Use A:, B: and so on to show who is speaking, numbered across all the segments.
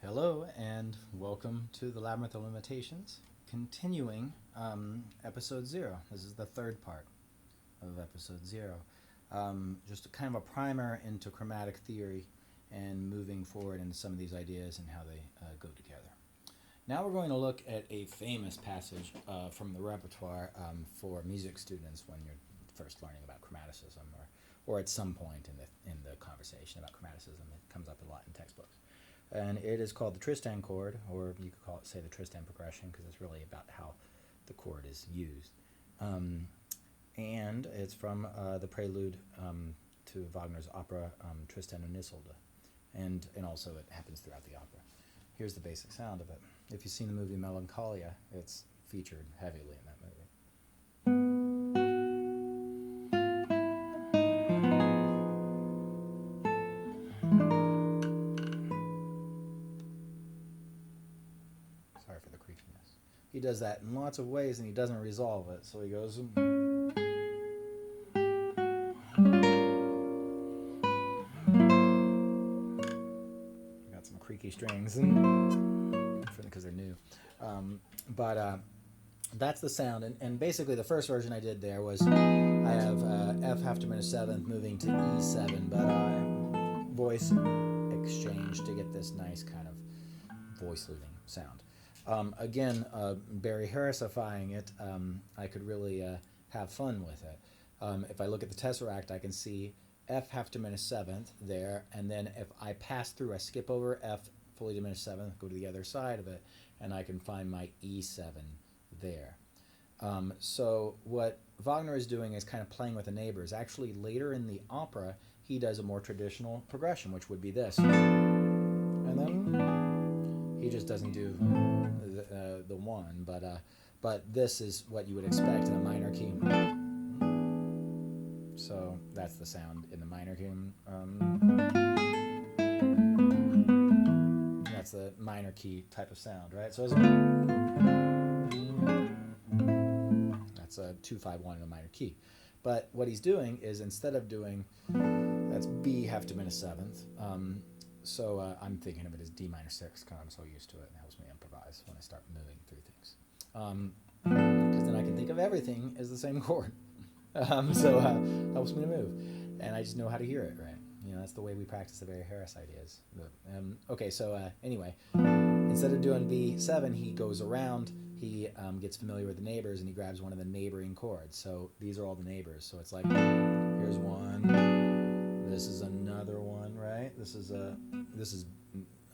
A: Hello and welcome to the Labyrinth of Limitations, continuing episode 0. This is the third part of episode 0. Just kind of a primer into chromatic theory and moving forward into some of these ideas and how they go together. Now we're going to look at a famous passage from the repertoire for music students when you're first learning about chromaticism, or at some point in the conversation about chromaticism. It comes up a lot in textbooks. And it is called the Tristan chord, or you could say the Tristan progression, because it's really about how the chord is used. And it's from the prelude to Wagner's opera Tristan and Isolde. And also it happens throughout the opera. Here's the basic sound of it. If you've seen the movie Melancholia, it's featured heavily in that movie. Sorry for the creakiness. He does that in lots of ways and he doesn't resolve it. So he goes... Got some creaky strings because they're new. But that's the sound. And basically the first version I did there was I have F half diminished seventh moving to E7, but I voice exchange to get this nice kind of voice looping sound. Again, Barry Harrisifying it, I could really have fun with it. If I look at the Tesseract, I can see F half diminished seventh there, and then if I pass through, I skip over F fully diminished seventh, go to the other side of it, and I can find my E7 there. So what Wagner is doing is kind of playing with the neighbors. Actually, later in the opera, he does a more traditional progression, which would be this. And then he just doesn't do the one, but this is what you would expect in a minor key. So that's the sound in the minor key. That's the minor key type of sound, right? So that's a 2-5-1 in a minor key. But what he's doing is instead of doing, that's B half diminished seventh. So I'm thinking of it as D minor 6 because I'm so used to it. It helps me improvise when I start moving through things. Because then I can think of everything as the same chord. So helps me to move. And I just know how to hear it, right? You know, that's the way we practice the Barry Harris ideas. Okay, so anyway, instead of doing B7, he goes around, he gets familiar with the neighbors, and he grabs one of the neighboring chords. So these are all the neighbors. So it's like, here's one, this is another one, right? This is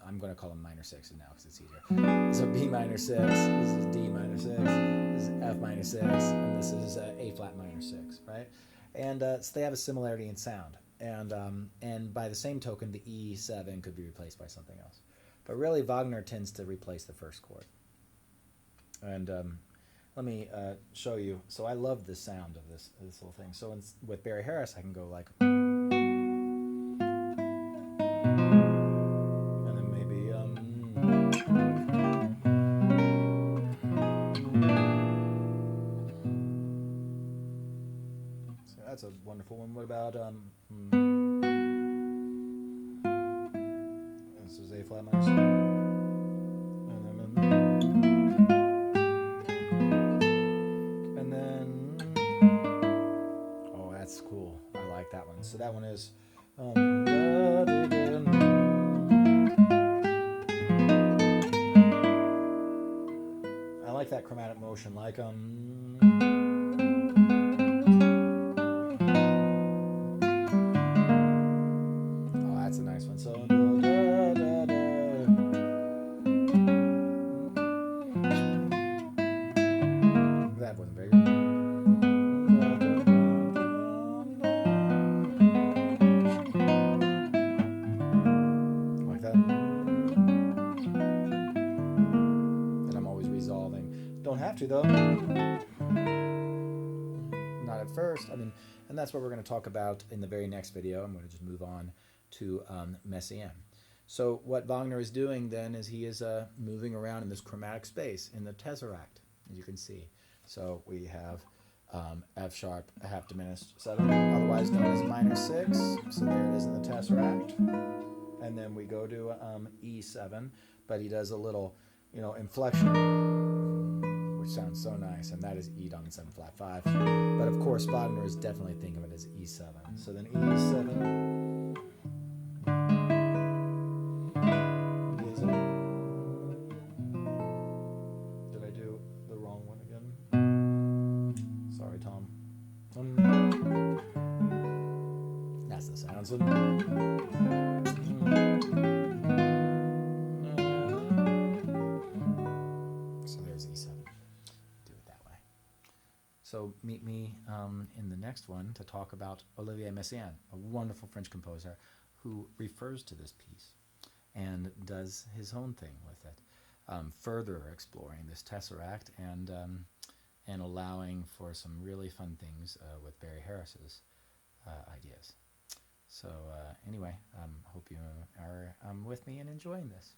A: I'm going to call them minor 6 now because it's easier. So B minor 6, this is D minor 6, this is F minor 6, and this is A flat minor 6, right? And so they have a similarity in sound. And by the same token, the E7 could be replaced by something else. But really, Wagner tends to replace the first chord. And let me show you. So I love the sound of this little thing. So with Barry Harris, I can go like... And then maybe... So that's a wonderful one. What about... This is A flat minor 6. And then oh, that's cool. I like that one. So that one is I like that chromatic motion, like oh, that's a nice one. So that wasn't very good. Like that. And I'm always resolving. Don't have to though. Not at first. I mean, and that's what we're going to talk about in the very next video. I'm going to just move on to Messiaen. So what Wagner is doing then is he is moving around in this chromatic space in the Tesseract, as you can see. So we have F sharp, a half diminished 7, otherwise known as minor 6. So there it is in the Tesseract. And then we go to E7, but he does a little, inflection, which sounds so nice, and that is E dominant 7 flat 5. But of course, Wagner is definitely thinking of it as E7. So then E7. Did I do the wrong one again? Sorry, Tom. That's the sounds. So there's E7. Do it that way. So meet me in the next one to talk about Olivier Messiaen, a wonderful French composer who refers to this piece and does his own thing with it, further exploring this Tesseract and allowing for some really fun things with Barry Harris's ideas. So anyway, hope you are with me and enjoying this.